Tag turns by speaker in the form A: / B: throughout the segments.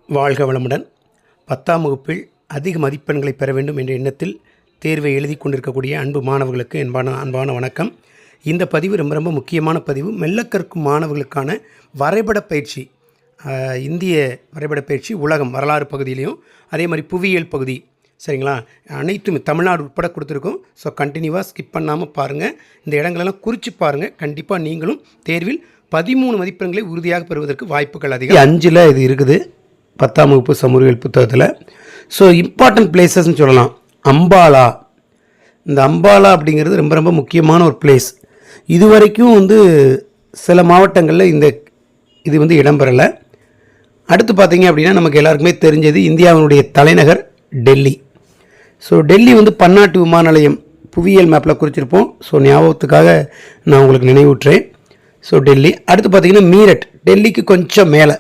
A: வாழ்க வளமுடன். 10ஆம் வகுப்பில் அதிக மதிப்பெண்களை பெற வேண்டும் என்ற எண்ணத்தில் தேர்வை எழுதி கொண்டிருக்கக்கூடிய அன்பு மாணவர்களுக்கு அன்பான வணக்கம். இந்த பதிவு ரொம்ப முக்கியமான பதிவு. மெல்ல கற்கும் மாணவர்களுக்கான வரைபட பயிற்சி, இந்திய வரைபட பயிற்சி உலகம் வரலாறு பகுதியிலையும் அதே மாதிரி புவியியல் பகுதி, சரிங்களா, அனைத்தும் தமிழ்நாடு உட்பட கொடுத்துருக்கோம். ஸோ கண்டினியூவாக ஸ்கிப் பண்ணாமல் பாருங்கள். இந்த இடங்களெல்லாம் குறித்து பாருங்கள். கண்டிப்பாக நீங்களும் தேர்வில் 13 மதிப்பெண்களை உறுதியாக பெறுவதற்கு வாய்ப்புகள் அதிகம். 5ல் இது இருக்குது 10ஆம் வகுப்பு சமூகவியல் புத்தகத்தில். ஸோ இம்பார்ட்டன்ட் பிளேசஸ்ன்னு சொல்லலாம். அம்பாலா, இந்த அம்பாலா அப்படிங்கிறது ரொம்ப முக்கியமான ஒரு பிளேஸ். இது வரைக்கும் சில மாவட்டங்களில் இது இடம்பெறலை. அடுத்து பார்த்தீங்க அப்படின்னா நமக்கு எல்லாருக்குமே தெரிஞ்சது இந்தியாவினுடைய தலைநகர் டெல்லி. ஸோ டெல்லி பன்னாட்டு விமான நிலையம் புவியியல் மேப்பில் குறிச்சிருப்போம். ஸோ ஞாபகத்துக்காக நான் உங்களுக்கு நினைவூட்டுறேன். ஸோ டெல்லி. அடுத்து பார்த்தீங்கன்னா மீரட், டெல்லிக்கு கொஞ்சம் மேலே.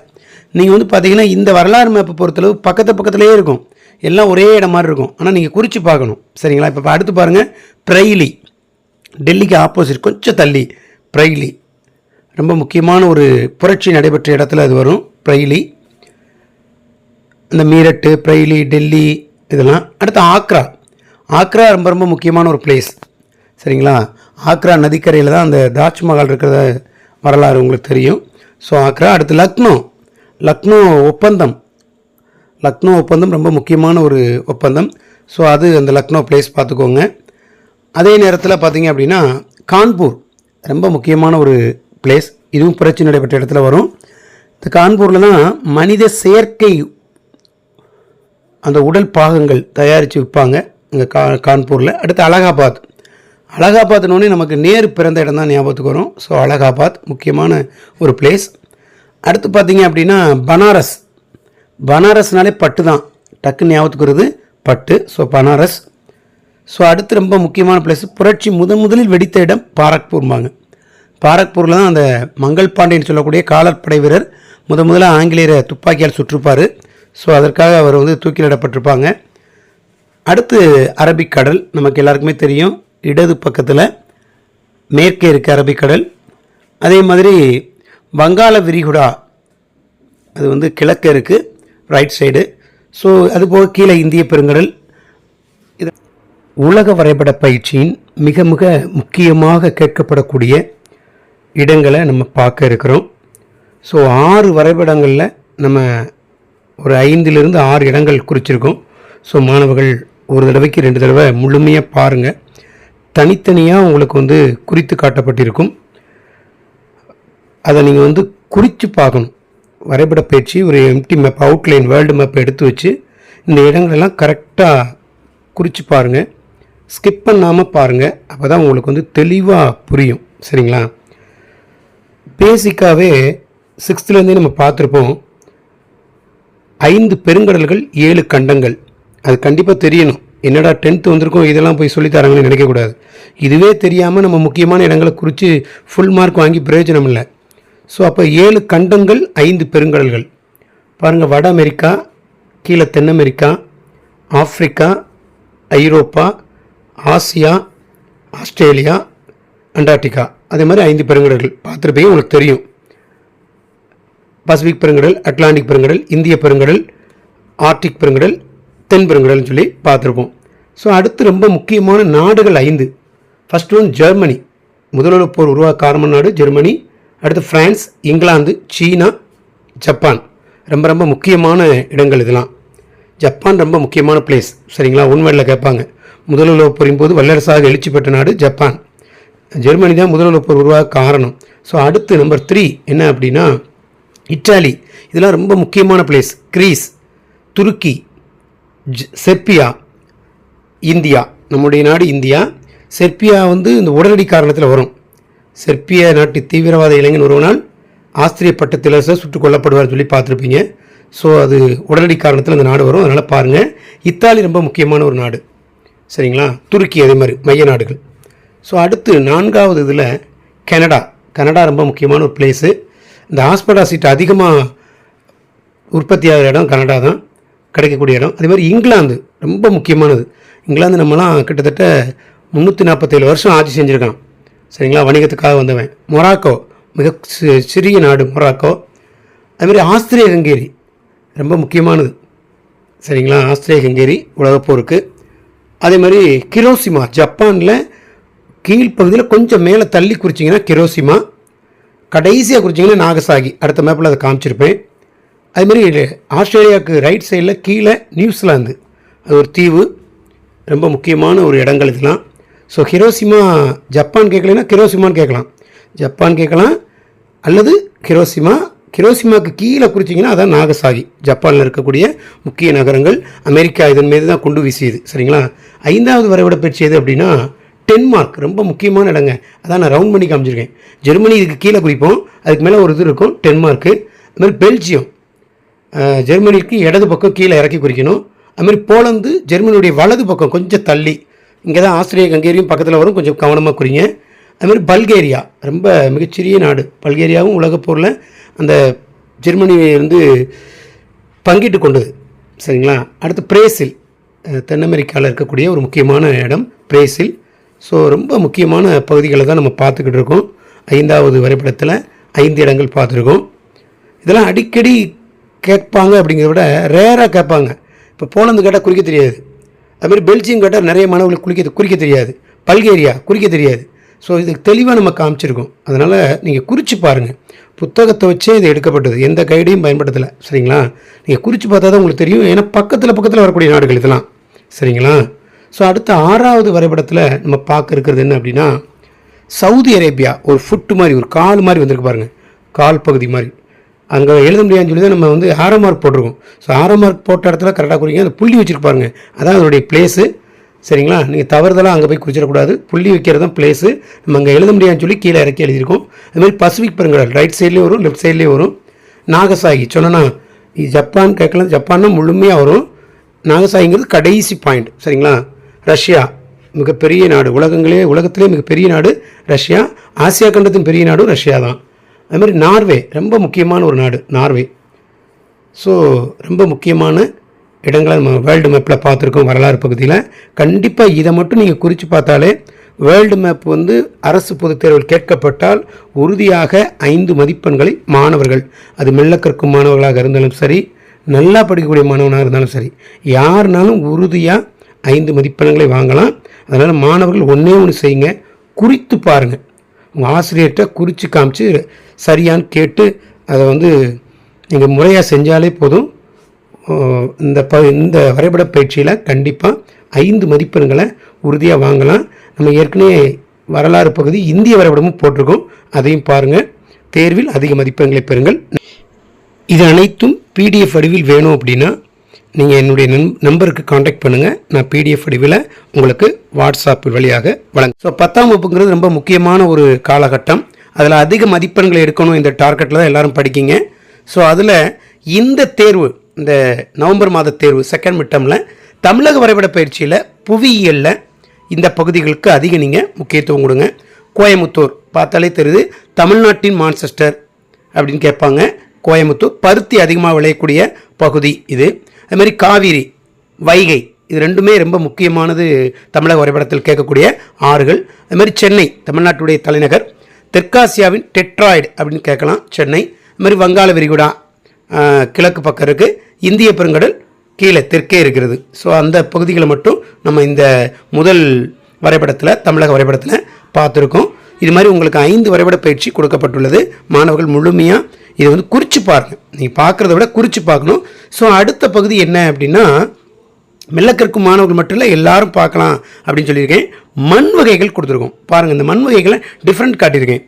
A: நீங்கள் பார்த்தீங்கன்னா இந்த வரலாறு மேப்பை பொறுத்தளவு பக்கத்துலேயே இருக்கும், எல்லாம் ஒரே இடம் மாதிரி இருக்கும். ஆனால் நீங்கள் குறித்து பார்க்கணும், சரிங்களா. இப்போ அடுத்து பாருங்கள், பிரைலி, டெல்லிக்கு ஆப்போசிட் கொஞ்சம் தள்ளி பிரைலி. ரொம்ப முக்கியமான ஒரு புரட்சி நடைபெற்ற இடத்துல அது வரும், பிரைலி. இந்த மீரட்டு, பிரைலி, டெல்லி இதெல்லாம். அடுத்து ஆக்ரா. ஆக்ரா ரொம்ப முக்கியமான ஒரு பிளேஸ், சரிங்களா. ஆக்ரா நதிக்கரையில் தான் அந்த தாஜ்மஹால் இருக்கிறத வரலாறு உங்களுக்கு தெரியும். ஸோ ஆக்ரா. அடுத்து லக்னோ ஒப்பந்தம் ரொம்ப முக்கியமான ஒரு ஒப்பந்தம். ஸோ அது அந்த லக்னோ பிளேஸ் பார்த்துக்கோங்க. அதே நேரத்தில் பார்த்தீங்க அப்படின்னா கான்பூர் ரொம்ப முக்கியமான ஒரு பிளேஸ். இதுவும் புரட்சி நடைபெற்ற இடத்துல வரும். இந்த கான்பூரில் தான் மனித செயற்கை அந்த உடல் பாகங்கள் தயாரித்து விற்பாங்க இங்கே கான்பூரில். அடுத்து அலகாபாத்னோடனே நமக்கு நேரு பிறந்த இடம் தான் ஞாபகத்துக்கு வரும். ஸோ அலகாபாத் முக்கியமான ஒரு பிளேஸ். அடுத்து பார்த்தீங்க அப்படின்னா பனாரஸ்னாலே பட்டு தான் டக்குன்னு ஞாபகத்துக்கு வருது, பட்டு. ஸோ பனாரஸ். ஸோ அடுத்து ரொம்ப முக்கியமான பிளேஸ், புரட்சி முதலில் வெடித்த இடம் பாரக்பூர்பாங்க. பாரக்பூரில் தான் அந்த மங்கள் பாண்டியன் சொல்லக்கூடிய காலாட்படை வீரர் முதல்ல ஆங்கிலேயரை துப்பாக்கியால் சுற்றிருப்பார். ஸோ அதற்காக அவர் தூக்கிலிடப்பட்டிருப்பாங்க. அடுத்து அரபிக்கடல், நமக்கு எல்லாருக்குமே தெரியும், இடது பக்கத்தில் மேற்கே இருக்குது அரபிக்கடல். அதே மாதிரி வங்காள விரிகுடா, அது கிழக்கு இருக்குது, ரைட் சைடு. ஸோ அதுபோக கீழே இந்திய பெருங்கடல். இது உலக வரைபட பயிற்சியின் மிக முக்கியமாக கேட்கப்படக்கூடிய இடங்களை நம்ம பார்க்க இருக்கிறோம். ஸோ 6 வரைபடங்களில் நம்ம ஒரு 5லிருந்து 6 இடங்கள் குறிச்சிருக்கோம். ஸோ மாணவர்கள் ஒரு தடவைக்கு 2 தடவை முழுமையாக பாருங்கள். தனித்தனியாக உங்களுக்கு குறித்து காட்டப்பட்டிருக்கும். அதை நீங்கள் குறித்து பார்க்கணும். வரைபட பயிற்சி ஒரு empty map, outline world map எடுத்து வச்சு இந்த இடங்களெல்லாம் கரெக்டாக குறித்து பாருங்கள். ஸ்கிப் பண்ணாமல் பாருங்கள். அப்போ தான் உங்களுக்கு தெளிவாக புரியும், சரிங்களா. பேசிக்காகவே 6லேருந்தே நம்ம பார்த்துருப்போம். 5 பெருங்கடல்கள், 7 கண்டங்கள். அது கண்டிப்பாக தெரியணும். என்னடா 10th வந்திருக்கோம், இதெல்லாம் போய் சொல்லித்தராங்கன்னு நினைக்கக்கூடாது. இதுவே தெரியாமல் நம்ம முக்கியமான இடங்களை குறித்து ஃபுல் மார்க் வாங்கி பிரயோஜனம் இல்லை. ஸோ அப்போ 7 கண்டங்கள், 5 பெருங்கடல்கள் பாருங்கள். வட அமெரிக்கா, கீழே தென் அமெரிக்கா, ஆப்பிரிக்கா, ஐரோப்பா, ஆசியா, ஆஸ்திரேலியா, அண்டார்டிகா. அதே மாதிரி 5 பெருங்கடல்கள் பார்த்துருப்பீங்க, உங்களுக்கு தெரியும். பசிபிக் பெருங்கடல், அட்லாண்டிக் பெருங்கடல், இந்திய பெருங்கடல், ஆர்டிக் பெருங்கடல், தென் பெருங்கடல்னு சொல்லி பார்த்துருப்போம். ஸோ அடுத்து ரொம்ப முக்கியமான நாடுகள் 5. ஃபஸ்ட் ஒன் ஜெர்மனி, முதலுலகப் போர் உருவாக்க காரணமான நாடு ஜெர்மனி. அடுத்து ஃப்ரான்ஸ், இங்கிலாந்து, சீனா, ஜப்பான். ரொம்ப முக்கியமான இடங்கள் இதெல்லாம். ஜப்பான் ரொம்ப முக்கியமான பிளேஸ், சரிங்களா. உண்மையில் கேட்பாங்க, முதலுலகப் போரின் போது வல்லரசாக எழுச்சி பெற்ற நாடு ஜப்பான். ஜெர்மனி தான் முதலுலகப் போர் உருவாக்க காரணம். ஸோ அடுத்து நம்பர் 3 என்ன அப்படின்னா இத்தாலி. இதெல்லாம் ரொம்ப முக்கியமான பிளேஸ். கிரீஸ், துருக்கி, செர்பியா, இந்தியா. நம்முடைய நாடு இந்தியா. செர்பியா இந்த உடனடி காரணத்தில் வரும். செர்பிய நாட்டு தீவிரவாத இளைஞன் ஒருவனால் ஆஸ்திரிய பட்டத்திலரசர் சுட்டுக் கொல்லப்படுவார்னு சொல்லி பார்த்துருப்பீங்க. ஸோ அது உடனடி காரணத்தில் அந்த நாடு வரும், அதனால் பாருங்கள். இத்தாலி ரொம்ப முக்கியமான ஒரு நாடு, சரிங்களா. துருக்கி அதே மாதிரி மைய நாடுகள். ஸோ அடுத்து 4வது இதில் கனடா ரொம்ப முக்கியமான ஒரு பிளேஸு. இந்த ஹாஸ்பிட்டல் சீட் அதிகமாக உற்பத்தி ஆகிற இடம் கனடா தான், கிடைக்கக்கூடிய இடம். அதே மாதிரி இங்கிலாந்து ரொம்ப முக்கியமானது. இங்கிலாந்து நம்மலாம் கிட்டத்தட்ட 347 வருஷம் ஆட்சி செஞ்சுருக்கான், சரிங்களா, வணிகத்துக்காக வந்தவன். மொராக்கோ மிக சிறிய நாடு மொராக்கோ. அதுமாதிரி ஆஸ்திரிய ஹங்கேரி ரொம்ப முக்கியமானது. சரிங்களா? ஆஸ்திரேலியா ஹங்கேரி உலகப்போருக்கு. அதே மாதிரி கிரோசிமா ஜப்பானில் கீழ்ப்பகுதியில் கொஞ்சம் மேலே தள்ளி குறிச்சிங்கன்னா கிரோசிமா, கடைசியாக குறிச்சிங்கன்னா நாகசாகி. அடுத்த மேப்பில் அதை காமிச்சிருப்பேன். அதுமாதிரி ஆஸ்திரேலியாவுக்கு ரைட் சைடில் கீழே நியூசிலாந்து, அது ஒரு தீவு. ரொம்ப முக்கியமான ஒரு இடங்கள் இதெல்லாம். ஸோ ஹிரோசிமா ஜப்பான் கேட்கலைன்னா கிரோசிமான்னு கேட்கலாம், ஜப்பான் கேட்கலாம், அல்லது கிரோசிமாவுக்கு கீழே குறிச்சிங்கன்னா அதான் நாகசாகி. ஜப்பானில் இருக்கக்கூடிய முக்கிய நகரங்கள். அமெரிக்கா இதன் மீது தான் கொண்டு வீசியது. சரிங்களா? 5வது வரைபட பயிற்சி எது அப்படின்னா டென்மார்க். ரொம்ப முக்கியமான இடங்க, அதான் நான் ரவுண்ட் பண்ணி காமிச்சிருக்கேன். ஜெர்மனி இதுக்கு கீழே குறிப்போம், அதுக்கு மேலே ஒரு இது இருக்கும் டென்மார்க்கு. அதுமாதிரி பெல்ஜியம், ஜெர்மனிக்கு இடது பக்கம் கீழே இறக்கி குறிக்கணும். அதுமாதிரி போலந்து ஜெர்மனியுடைய வலது பக்கம் கொஞ்சம் தள்ளி, இங்கே தான் ஆஸ்திரேலியா ஹங்கேரியும் பக்கத்தில் வரும், கொஞ்சம் கவனமாக குறிங்க. அதுமாதிரி பல்கேரியா ரொம்ப மிகச்சிறிய நாடு. பல்கேரியாவும் உலகப்போரில் அந்த ஜெர்மனியை பங்கிட்டு கொண்டது. சரிங்களா? அடுத்து பிரேசில், தென் அமெரிக்காவில் இருக்கக்கூடிய ஒரு முக்கியமான இடம் பிரேசில். ஸோ ரொம்ப முக்கியமான பகுதிகளை தான் நம்ம பார்த்துக்கிட்டு இருக்கோம். 5வது வரைபடத்தில் 5 இடங்கள் பார்த்துருக்கோம். இதெல்லாம் அடிக்கடி கேட்பாங்க அப்படிங்கிறத விட ரேராக கேட்பாங்க. இப்போ போலந்து கேட்டால் குறிக்க தெரியாது, அதுமாதிரி பெல்ஜியம் கேட்டால் நிறைய மாணவர்களுக்கு குறிக்க தெரியாது, பல்கேரியா குறிக்க தெரியாது. ஸோ இதுக்கு தெளிவாக நம்ம காமிச்சிருக்கோம். அதனால் நீங்கள் குறித்து பாருங்கள். புத்தகத்தை வச்சே இது எடுக்கப்பட்டது, எந்த கைடையும் பயன்படுத்தலை. சரிங்களா? நீங்கள் குறித்து பார்த்தா தான் உங்களுக்கு தெரியும். ஏன்னா பக்கத்தில் வரக்கூடிய நாடுகள் இதெல்லாம். சரிங்களா? ஸோ அடுத்த 6வது வரைபடத்தில் நம்ம பார்க்க இருக்கிறது என்ன அப்படின்னா சவுதி அரேபியா. ஒரு ஃபுட்டு மாதிரி, ஒரு கால் மாதிரி வந்திருக்கு பாருங்கள், கால் பகுதி மாதிரி. அங்கே எழுத முடியாதுன்னு சொல்லி தான் நம்ம ஆரோ மார்க் போட்டிருக்கோம். ஸோ ஆரோ மார்க் போட்ட இடத்துல கரெக்டாக குறிங்க. அந்த புள்ளி வச்சுருப்பாருங்க, அதான் அதனுடைய பிளேஸு. சரிங்களா? நீங்கள் தவறுதலாக அங்கே போய் குறிச்சிடக்கூடாது. புள்ளி வைக்கிறது தான் பிளேஸு. நம்ம அங்கே எழுத முடியாதுன்னு சொல்லி கீழே இறக்கி எழுதியிருக்கோம். அதுமாதிரி பசிபிக் பெருங்கடல் ரைட் சைட்லேயும் வரும், லெஃப்ட் சைட்லேயும் வரும். நாகசாகி சொன்னோன்னா ஜப்பான் கேட்கலாம், ஜப்பான்னா முழுமையாக வரும். நாகசாகிங்கிறது கடைசி பாயிண்ட். சரிங்களா? ரஷ்யா மிகப்பெரிய நாடு, உலகத்திலே மிகப்பெரிய நாடு ரஷ்யா. ஆசியா கண்டத்தின் பெரிய நாடும் ரஷ்யா தான். அதுமாதிரி நார்வே ரொம்ப முக்கியமான ஒரு நாடு, நார்வே. ஸோ ரொம்ப முக்கியமான இடங்களை நம்ம வேர்ல்டு மேப்பில் பார்த்துருக்கோம் வரலாறு பகுதியில். கண்டிப்பாக இதை மட்டும் நீங்கள் குறித்து பார்த்தாலே வேர்ல்டு மேப் அரசு பொதுத் தேர்வில் கேட்கப்பட்டால் உறுதியாக 5 மதிப்பெண்களை மாணவர்கள், அது மெல்ல கற்கும் மாணவர்களாக இருந்தாலும் சரி, நல்லா படிக்கக்கூடிய மாணவனாக இருந்தாலும் சரி, யாருனாலும் உறுதியாக 5 மதிப்பெண்களை வாங்கலாம். அதனால் மாணவர்கள் ஒன்று செய்யுங்க, குறித்து பாருங்கள். உங்கள் ஆசிரியர்கிட்ட குறித்து காமிச்சு சரியான்னு கேட்டு அதை நீங்கள் முறையாக செஞ்சாலே போதும். இந்த வரைபட பயிற்சியில் கண்டிப்பாக 5 மதிப்பெண்களை உறுதியாக வாங்கலாம். நம்ம ஏற்கனவே வரலாறு பகுதி இந்திய வரைபடமும் போட்டிருக்கோம், அதையும் பாருங்கள். தேர்வில் அதிக மதிப்பெண்களை பெறுங்கள். இது அனைத்தும் பிடிஎஃப் வடிவில் வேணும் அப்படின்னா நீங்கள் என்னுடைய நம்பருக்கு காண்டாக்ட் பண்ணுங்கள். நான் பிடிஎஃப் வடிவில் உங்களுக்கு வாட்ஸ்அப் வழியாக வழங்க. ஸோ 10ஆம் வகுப்புங்கிறது ரொம்ப முக்கியமான ஒரு காலகட்டம். அதில் அதிக மதிப்பெண்களை எடுக்கணும், இந்த டார்கெட்டில் தான் எல்லோரும் படிக்கிங்க. ஸோ அதில் இந்த தேர்வு, இந்த நவம்பர் மாத தேர்வு செகண்ட் மிட்டமில் தமிழக வரைபட பயிற்சியில் புவியியலில் இந்த பகுதிகளுக்கு அதிக நீங்கள் முக்கியத்துவம் கொடுங்க. கோயமுத்தூர் பார்த்தாலே தெரியுது, தமிழ்நாட்டின் மான்செஸ்டர் அப்படின்னு கேட்பாங்க. கோயமுத்தூர் பருத்தி அதிகமாக விளையக்கூடிய பகுதி இது. அதுமாதிரி காவிரி, வைகை, இது ரெண்டுமே ரொம்ப முக்கியமானது தமிழக வரைபடத்தில் கேட்கக்கூடிய ஆறுகள். அதுமாதிரி சென்னை தமிழ்நாட்டுடைய தலைநகர். தெற்காசியாவின் டெட்ராய்டு அப்படின்னு கேட்கலாம் சென்னை. அதுமாதிரி வங்காள விரிகுடா கிழக்கு பக்கம் இருக்குது, இந்திய பெருங்கடல் கீழே தெற்கே இருக்கிறது. ஸோ அந்த பகுதிகளை மட்டும் நம்ம இந்த முதல் வரைபடத்தில், தமிழக வரைபடத்தில் பார்த்துருக்கோம். இது மாதிரி உங்களுக்கு 5 வரைபட பயிற்சி கொடுக்கப்பட்டுள்ளது. மாணவர்கள் முழுமையாக இதை குறித்து பாருங்கள். நீங்கள் பார்க்குறத விட குறித்து பார்க்கணும். ஸோ அடுத்த பகுதி என்ன அப்படின்னா மெல்ல கற்கும் மாணவர்கள் மட்டும் இல்லை, எல்லாரும் பார்க்கலாம் அப்படின்னு சொல்லியிருக்கேன். மண் வகைகள் கொடுத்துருக்கோம் பாருங்கள். இந்த மண் வகைகளை டிஃப்ரெண்ட் காட்டியிருக்கேன்.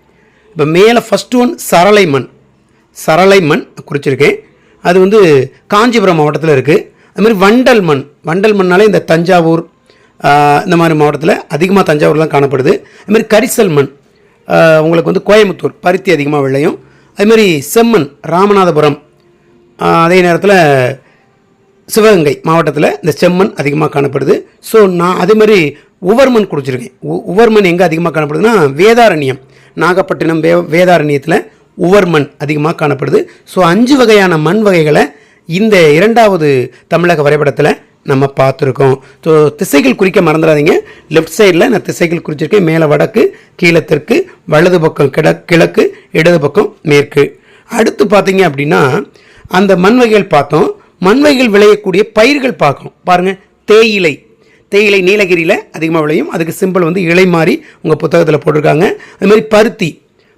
A: இப்போ மேலே ஃபஸ்ட் ஒன் சரளை மண் குறிச்சிருக்கேன். அது காஞ்சிபுரம் மாவட்டத்தில் இருக்குது. அதுமாதிரி வண்டல் மண்ணாலே இந்த தஞ்சாவூர் இந்த மாதிரி மாவட்டத்தில் அதிகமாக தஞ்சாவூர்லாம் காணப்படுது. அதுமாதிரி கரிசல் மண் உங்களுக்கு கோயமுத்தூர் பருத்தி அதிகமாக விளையும். அதுமாதிரி செம்மண் ராமநாதபுரம், அதே நேரத்தில் சிவகங்கை மாவட்டத்தில் இந்த செம்மண் அதிகமாக காணப்படுது. ஸோ நான் அதேமாதிரி உவர்மண் கொடுத்துருக்கேன். உவர்மண் எங்கே அதிகமாக காணப்படுதுன்னா வேதாரண்யம், நாகப்பட்டினம் வேதாரண்யத்தில் உவர்மண் அதிகமாக காணப்படுது. ஸோ 5 வகையான மண் வகைகளை இந்த 2வது தமிழக வரைபடத்தில் நம்ம பார்த்துருக்கோம். ஸோ திசைகள் குறிக்க மறந்துடாதீங்க. லெஃப்ட் சைடில் நான் திசைகள் குறிச்சிருக்கேன். மேலே வடக்கு, கீழே தெற்கு, வலது பக்கம் கிழக்கு, இடது பக்கம் மேற்கு. அடுத்து பார்த்தீங்க அப்படின்னா அந்த மண் வகைகள் பார்த்தோம். மண்வகைகள் விளையக்கூடிய பயிர்கள் பார்க்கணும். பாருங்கள், தேயிலை நீலகிரியில் அதிகமாக விளையும். அதுக்கு சிம்பிள் வந்து இலை மாதிரி உங்கள் புத்தகத்தில் போட்டிருக்காங்க. அதுமாதிரி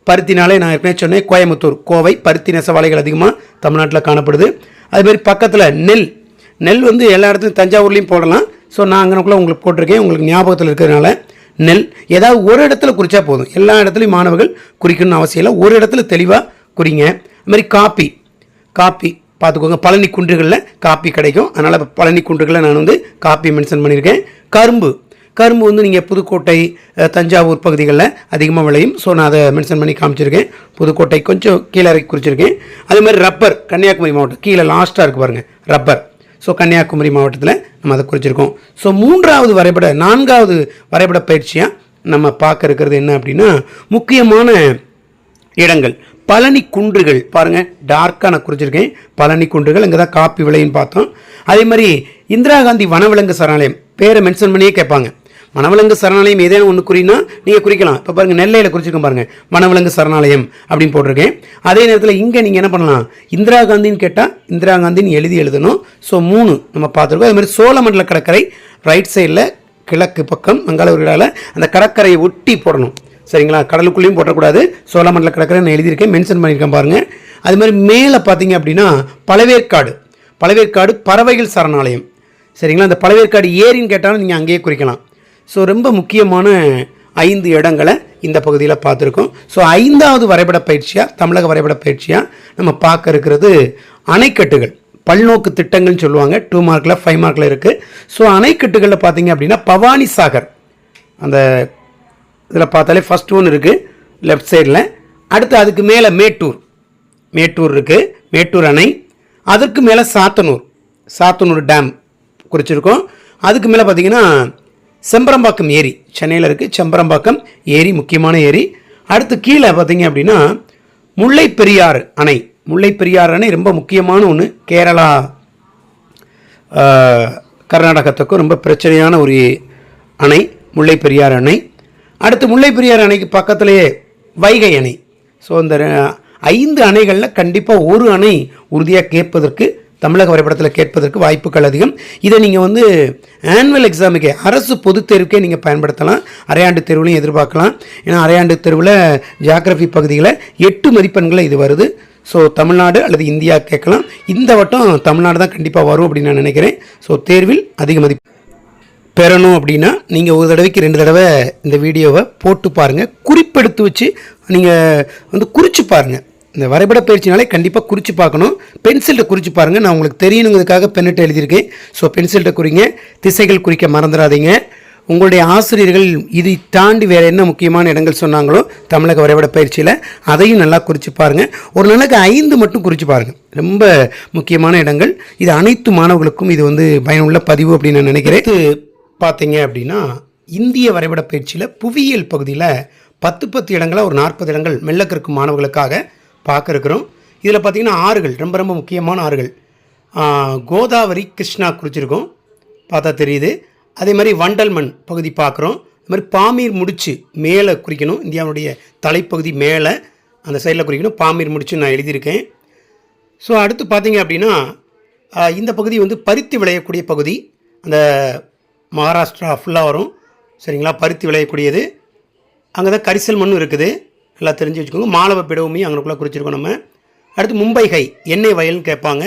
A: பருத்தினாலே நான் ஏற்கனவே சொன்னேன், கோயம்புத்தூர், கோவை பருத்தி நெசவாலைகள் அதிகமாக தமிழ்நாட்டில் காணப்படுது. அதுமாதிரி பக்கத்தில் நெல் வந்து எல்லா இடத்துலையும் தஞ்சாவூர்லேயும் போடலாம். ஸோ நான் அங்கனக்குள்ளே உங்களுக்கு போட்டிருக்கேன், உங்களுக்கு ஞாபகத்தில் இருக்கிறதுனால. நெல் ஏதாவது ஒரு இடத்துல குறித்தா போதும், எல்லா இடத்துலையும் மாணவர்கள் குறிக்கணும்னு அவசியம் இல்லை, ஒரு இடத்துல தெளிவாக குறிங்க. அதுமாதிரி காப்பி பார்த்துக்கோங்க, பழனி குன்றுகளில் காப்பி கிடைக்கும், அதனால் பழனி குன்றுகளில் நான் வந்து காப்பி மென்ஷன் பண்ணியிருக்கேன். கரும்பு வந்து நீங்கள் புதுக்கோட்டை, தஞ்சாவூர் பகுதிகளில் அதிகமாக விளையும். ஸோ நான் அதை மென்ஷன் பண்ணி காமிச்சிருக்கேன். புதுக்கோட்டை கொஞ்சம் கீழே இறக்கி குறிச்சிருக்கேன். அதே மாதிரி ரப்பர், கன்னியாகுமரி மாவட்டம் கீழே லாஸ்ட்டாக இருக்குது பாருங்கள், ரப்பர். ஸோ கன்னியாகுமரி மாவட்டத்தில் நம்ம அதை குறிச்சிருக்கோம். ஸோ 4வது வரைபட பயிற்சியாக நம்ம பார்க்க இருக்கிறது என்ன அப்படின்னா, முக்கியமான இடங்கள் பழனி குன்றுகள். பாருங்கள், டார்க்காக நான் குறிச்சிருக்கேன் பழனி குன்றுகள், இங்கே தான் காப்பி விளையின்னு பார்த்தோம். அதே மாதிரி இந்திரா காந்தி வனவிலங்கு சரணாலயம், பேரை மென்ஷன் பண்ணியே கேட்பாங்க. வனவிலங்கு சரணாலயம் ஏதேனும் ஒன்று குறினா நீங்கள் குறிக்கலாம். இப்போ பாருங்கள், நெல்லையில் குறிச்சிருக்கோம் பாருங்கள், வனவிலங்கு சரணாலயம் அப்படின்னு போட்டிருக்கேன். அதே நேரத்தில் இங்கே நீங்கள் என்ன பண்ணலாம், இந்திரா காந்தின்னு கேட்டால் இந்திரா காந்தின்னு எழுதணும். ஸோ 3 நம்ம பார்த்துருக்கோம். அதுமாதிரி சோழமண்டல கடற்கரை ரைட் சைடில் கிழக்கு பக்கம் மங்களூரில் அந்த கடற்கரையை ஒட்டி போடணும், சரிங்களா? கடலுக்குள்ளேயும் போட்டக்கூடாது. சோழமண்டல கடற்கரை நான் எழுதியிருக்கேன், மென்ஷன் பண்ணியிருக்கேன் பாருங்கள். அது மாதிரி மேலே பார்த்தீங்க அப்படின்னா பழவேற்காடு பறவைகள் சரணாலயம், சரிங்களா? அந்த பழவேற்காடு ஏரின்னு கேட்டாலும் நீங்கள் அங்கேயே குறிக்கலாம். ஸோ ரொம்ப முக்கியமான 5 இடங்களை இந்த பகுதியில் பார்த்துருக்கோம். ஸோ 5வது வரைபட பயிற்சியாக, தமிழக வரைபட பயிற்சியாக நம்ம பார்க்க இருக்கிறது அணைக்கட்டுகள், பல்நோக்கு திட்டங்கள்னு சொல்லுவாங்க. 2 மார்க்கில் 5 மார்க்கில் இருக்குது. ஸோ அணைக்கட்டுகளில் பார்த்தீங்க அப்படின்னா பவானி சாகர், அந்த இதில் பார்த்தாலே ஃபஸ்ட் ஒன்று இருக்குது லெஃப்ட் சைடில். அடுத்து அதுக்கு மேலே மேட்டூர் இருக்குது, மேட்டூர் அணை. அதுக்கு மேலே சாத்தனூர் டேம் குறிச்சிருக்கோம். அதுக்கு மேலே பார்த்தீங்கன்னா செம்பரம்பாக்கம் ஏரி, சென்னையில் இருக்குது செம்பரம்பாக்கம் ஏரி, முக்கியமான ஏரி. அடுத்து கீழே பார்த்தீங்க அப்படின்னா முல்லைப்பெரியாறு அணை ரொம்ப முக்கியமான ஒன்று. கேரளா கர்நாடகத்துக்கும் ரொம்ப பிரச்சனையான ஒரு அணை முல்லைப்பெரியாறு அணை. அடுத்து முல்லைப்பெரியாறு அணைக்கு பக்கத்திலேயே வைகை அணை. ஸோ இந்த 5 அணைகளில் கண்டிப்பாக ஒரு அணை உறுதியாக கேட்பதற்கு, தமிழக வரைபடத்தில் கேட்பதற்கு வாய்ப்புகள் அதிகம். இதை நீங்கள் வந்து ஆனுவல் எக்ஸாமுக்கே, அரசு பொதுத் தேர்வுக்கே நீங்கள் பயன்படுத்தலாம். அரையாண்டு தேர்வுலையும் எதிர்பார்க்கலாம். ஏன்னா அரையாண்டு தேர்வில் ஜியாகிரபி பகுதியில் 8 மதிப்பெண்களை இது வருது. ஸோ தமிழ்நாடு அல்லது இந்தியா கேட்கலாம். இந்த வட்டம் தமிழ்நாடு தான் கண்டிப்பாக வரும் அப்படின்னு நான் நினைக்கிறேன். ஸோ தேர்வில் அதிக மதிப்பு பெறணும் அப்படின்னா நீங்கள் ஒரு தடவைக்கு 2 தடவை இந்த வீடியோவை போட்டு பாருங்கள், குறிப்பெடுத்து வச்சு நீங்கள் வந்து குறித்து பாருங்கள். இந்த வரைபட பயிற்சினாலே கண்டிப்பாக குறித்து பார்க்கணும். பென்சில்கிட்ட குறித்து பாருங்கள். நான் உங்களுக்கு தெரியணுங்கிறதுக்காக பென்னிட்ட எழுதியிருக்கேன். ஸோ பென்சில்கிட்ட குறிங்க, திசைகள் குறிக்க மறந்துடாதீங்க. உங்களுடைய ஆசிரியர்கள் இதை தாண்டி வேறு என்ன முக்கியமான இடங்கள் சொன்னாங்களோ தமிழக வரைபட பயிற்சியில், அதையும் நல்லா குறித்து பாருங்கள். ஒரு நாளைக்கு 5 மட்டும் குறித்து பாருங்கள், ரொம்ப முக்கியமான இடங்கள். இது அனைத்து மாணவர்களுக்கும் இது வந்து பயனுள்ள பதிவு அப்படின்னு நான் நினைக்கிறேன். பார்த்தீங்க அப்படின்னா இந்திய வரைபட பயிற்சியில் புவியியல் பகுதியில் 10 இடங்களாக ஒரு 40 இடங்கள் மெல்ல கற்கும் மாணவர்களுக்காக பார்க்க இருக்கிறோம். இதில் பார்த்திங்கன்னா ஆறுகள், ரொம்ப முக்கியமான ஆறுகள். கோதாவரி, கிருஷ்ணா குறிச்சிருக்கோம், பார்த்தா தெரியுது. அதே மாதிரி வண்டல் மண் பகுதி பார்க்குறோம். அது மாதிரி பாமீர் முடிச்சு மேலே குறிக்கணும், இந்தியாவுடைய தலைப்பகுதி மேலே அந்த சைடில் குறிக்கணும், பாமீர் முடிச்சு நான் எழுதியிருக்கேன். ஸோ அடுத்து பார்த்திங்க அப்படின்னா இந்த பகுதி வந்து பருத்தி விளையக்கூடிய பகுதி, அந்த மகாராஷ்டிரா ஃபுல்லாக வரும், சரிங்களா? பருத்தி விளையக்கூடியது. அங்கே தான் கரிசல் மண்ணும் இருக்குது, நல்லா தெரிஞ்சு வச்சுக்கோங்க. மாலவ பிடவுமையும் அங்கனுக்குள்ளே குறிச்சிருக்கோம் நம்ம. அடுத்து மும்பைகை, எண்ணெய் வயல்னு கேட்பாங்க.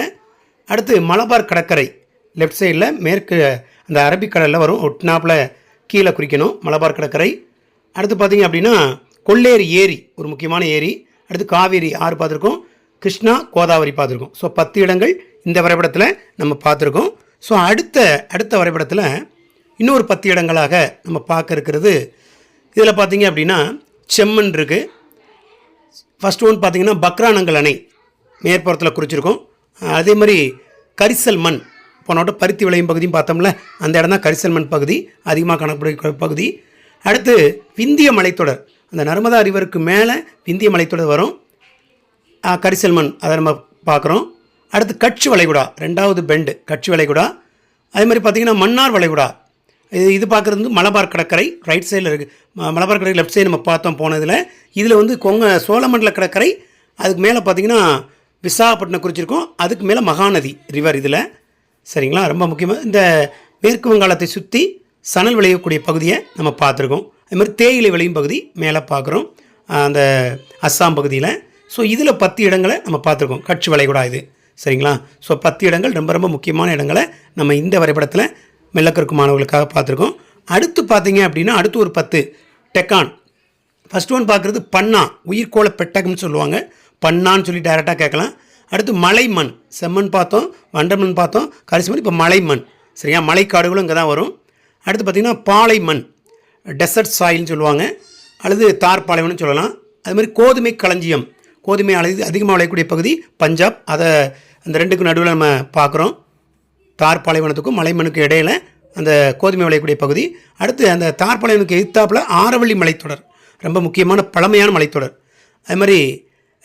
A: அடுத்து மலபார் கடற்கரை, லெஃப்ட் சைடில் மேற்கு அந்த அரபிக்கடலில் வரும், ஒட்னாப்பில் கீழே குறிக்கணும் மலபார் கடற்கரை. அடுத்து பார்த்திங்க அப்படின்னா கொள்ளேரி ஏரி, ஒரு முக்கியமான ஏரி. அடுத்து காவேரி ஆறு பார்த்துருக்கோம், கிருஷ்ணா, கோதாவரி பார்த்துருக்கோம். ஸோ 10 இடங்கள் இந்த வரைபடத்தில் நம்ம பார்த்துருக்கோம். ஸோ அடுத்த வரைபடத்தில் இன்னொரு 10 இடங்களாக நம்ம பார்க்க இருக்கிறது. இதில் பார்த்திங்க அப்படின்னா செம்மண் இருக்குது. ஃபஸ்ட் ஒன் பார்த்திங்கன்னா பக்ரானங்கல் அணை மேற்புறத்தில் குறிச்சிருக்கோம். அதே மாதிரி கரிசல் மண், போனோட்ட பருத்தி விளையும் பகுதியும் பார்த்தோம்ல, அந்த இடம் தான் கரிசல் மண் பகுதி, அதிகமாக காணக்கூடிய பகுதி. அடுத்து விந்திய மலைத்தொடர், அந்த நர்மதா ரிவருக்கு மேலே விந்திய மலைத்தொடர் வரும், கரிசல் மண், அதை நம்ம பார்க்குறோம். அடுத்து கட்சி வளைகுடா, 2வது பெண்டு கட்சி வளைகுடா. அதே மாதிரி பார்த்திங்கன்னா மன்னார் வளைகுடா, இது பார்க்குறது வந்து மலபார் கடற்கரை ரைட் சைடில் இருக்குது. மலபார் கடற்கரை லெஃப்ட் சைடு நம்ம பார்த்தோம் போனதில். இதில் வந்து சோழமண்டல கடற்கரை, அதுக்கு மேலே பார்த்திங்கன்னா விசாகப்பட்டினம் குறிச்சிருக்கோம். அதுக்கு மேலே மகாநதி ரிவர் இதில். சரிங்களா? ரொம்ப முக்கியமாக இந்த மேற்கு வங்காளத்தை சுற்றி சணல் விளையக்கூடிய பகுதியை நம்ம பார்த்துருக்கோம். அதுமாதிரி தேயிலை விளையும் பகுதி மேலே பார்க்குறோம் அந்த அஸ்ஸாம் பகுதியில். ஸோ இதில் 10 இடங்களை நம்ம பார்த்துருக்கோம். கட்ச் வளைகுடா இது. சரிங்களா? ஸோ 10 இடங்கள் ரொம்ப ரொம்ப முக்கியமான இடங்களை நம்ம இந்த வரைபடத்தில் மெல்லக்கற்கு மாணவர்களுக்காக பார்த்துருக்கோம். அடுத்து பார்த்தீங்க அப்படின்னா அடுத்து ஒரு 10 டெக்கான். ஃபஸ்ட் ஒன் பார்க்குறது பன்னா, உயிர்கோள பெட்டகம்னு சொல்லுவாங்க. பன்னான்னு சொல்லி டைரெக்டாக கேட்கலாம். அடுத்து மலைமண், செம்மண் பார்த்தோம், வண்டமண் பார்த்தோம், கரிசமண். இப்போ மலைமண். சரியா? மலைக்காடுகளும் இங்கே தான் வரும். அடுத்து பார்த்திங்கன்னா பாலைமண், டெசர்ட் சாயில்னு சொல்லுவாங்க, அல்லது தார் பாலைவனம்னு சொல்லலாம். அது மாதிரி கோதுமை களஞ்சியம், கோதுமை அதிகமாக விளையக்கூடிய பகுதி பஞ்சாப். அதை அந்த ரெண்டுக்கும் நடுவில் நம்ம பார்க்குறோம். தார் பாலைவனத்துக்கும் மலைமண்ணுக்கும் இடையில் அந்த கோதுமை விளையக்கூடிய பகுதி. அடுத்து அந்த தார் பாலைவனுக்கு எதிர்த்தாப்பில் ஆரவள்ளி மலைத்தொடர், ரொம்ப முக்கியமான பழமையான மலைத்தொடர். அது மாதிரி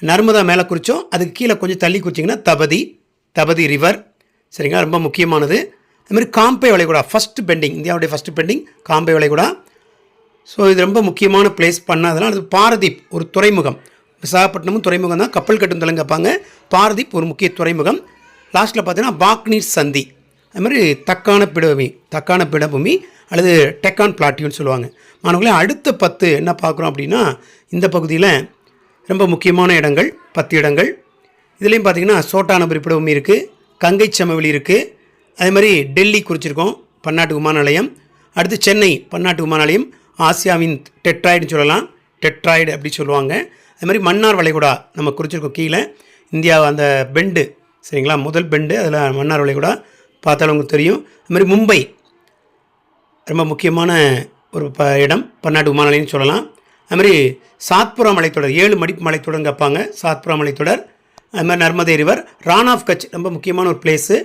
A: நர்மதா மேலே குறித்தோம், அதுக்கு கீழே கொஞ்சம் தள்ளி குறிச்சிங்கன்னா தபதி ரிவர். சரிங்களா? ரொம்ப முக்கியமானது. அதுமாதிரி காம்பே வளைகுடா, ஃபஸ்ட்டு பெண்டிங், இந்தியாவுடைய ஃபஸ்ட்டு பெண்டிங் காம்பே வளைகுடா. ஸோ இது ரொம்ப முக்கியமான பிளேஸ் பண்ணாதனால். அது பாரதீப், ஒரு துறைமுகம். விசாகப்பட்டினமும் துறைமுகம் தான், கப்பல் கட்டும் தளம் கேட்பாங்க. பாரதீப் ஒரு முக்கிய துறைமுகம். லாஸ்ட்டில் பார்த்தீங்கன்னா பாக்னீர் சந்தி. அதுமாதிரி தக்கான பீடபூமி அல்லது டெக்கான் பிளாட்டியூன்னு சொல்லுவாங்க. மாணவர்களே, அடுத்த 10 என்ன பார்க்குறோம் அப்படின்னா இந்த பகுதியில் ரொம்ப முக்கியமான இடங்கள் 10 இடங்கள். இதுலேயும் பார்த்திங்கன்னா சோட்டானபுரி பீடபூமி இருக்குது, கங்கை சமவெளி இருக்குது. அதே மாதிரி டெல்லி குறிச்சிருக்கோம், பன்னாட்டு விமான நிலையம். அடுத்து சென்னை பன்னாட்டு விமான நிலையம், ஆசியாவின் டெட்ராய்டுன்னு சொல்லலாம், டெட்ராய்டு அப்படி சொல்லுவாங்க. அது மாதிரி மன்னார் வளைகுடா நம்ம குறிச்சிருக்கோம் கீழே. இந்தியா அந்த பெண்டு, சரிங்களா? முதல் பெண்டு, அதில் மன்னார் வளைகுடா பார்த்தாலும் உங்களுக்கு தெரியும். அது மாதிரி மும்பை ரொம்ப முக்கியமான ஒரு இடம், பன்னாட்டு விமான நிலையம்னு சொல்லலாம். அது மாதிரி சாத்புரா மலைத்தொடர், 7 மடிப்பு மலைத்தொடர்னு கேட்பாங்க, சாத்புரா மலைத்தொடர். அது மாதிரி நர்மதை ரிவர், ரான் ஆஃப் கட்ச் ரொம்ப முக்கியமான ஒரு பிளேஸு.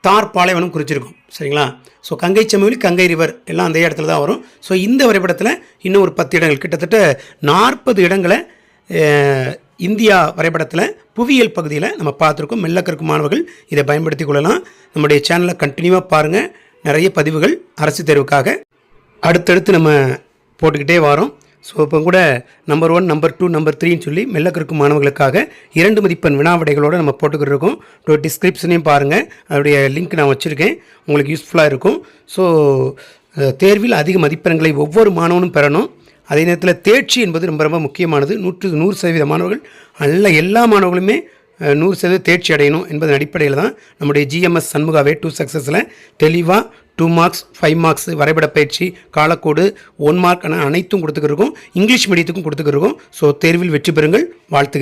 A: தார் பாலைவனம் குறிச்சிருக்கும். சரிங்களா? ஸோ கங்கை சமவெளி, கங்கை ரிவர் எல்லாம் அந்த இடத்துல தான் வரும். ஸோ இந்த வரைபடத்தில் இன்னும் ஒரு 10 இடங்கள், கிட்டத்தட்ட 40 இடங்களை இந்தியா வரைபடத்தில் புவியியல் பகுதியில் நம்ம பார்த்துருக்கோம். மெல்லக்கற்கு மாணவர்கள் இதை பயன்படுத்தி கொள்ளலாம். நம்முடைய சேனலை கண்டினியூவாக பாருங்கள். நிறைய பதிவுகள் அரசு தேர்வுக்காக அடுத்தடுத்து நம்ம போட்டுக்கிட்டே வரோம். ஸோ இப்போ கூட நம்பர் 1, நம்பர் 2, நம்பர் 3ன்னு சொல்லி மெல்லக்கற்கு மாணவர்களுக்காக 2 மதிப்பெண் வினாவிடைகளோடு நம்ம போட்டுக்கிட்டு இருக்கோம். டிஸ்கிரிப்ஷனையும் பாருங்கள், அதோடைய லிங்க் நான் வச்சுருக்கேன், உங்களுக்கு யூஸ்ஃபுல்லாக இருக்கும். ஸோ தேர்வில் அதிக மதிப்பெண்களை ஒவ்வொரு மாணவனும் பெறணும். அதே நேரத்தில் தேர்ச்சி என்பது ரொம்ப ரொம்ப முக்கியமானது. 100% மாணவர்கள் அல்ல, எல்லா மாணவர்களுமே 100% தேர்ச்சி அடையணும் என்பதன் அடிப்படையில் தான் நம்முடைய GMS சண்முகா வே டு சக்ஸஸில் தெளிவாக 2 மார்க்ஸ் 5 மார்க்ஸ் வரைபட பயிற்சி, காலக்கோடு, 1 மார்க் அனைத்தும் கொடுத்துக்கிருக்கோம். இங்கிலீஷ் மீடியத்துக்கும் கொடுத்துக்கிருக்கோம். ஸோ தேர்வில் வெற்றி பெறுங்கள். வாழ்த்துகிறேன்.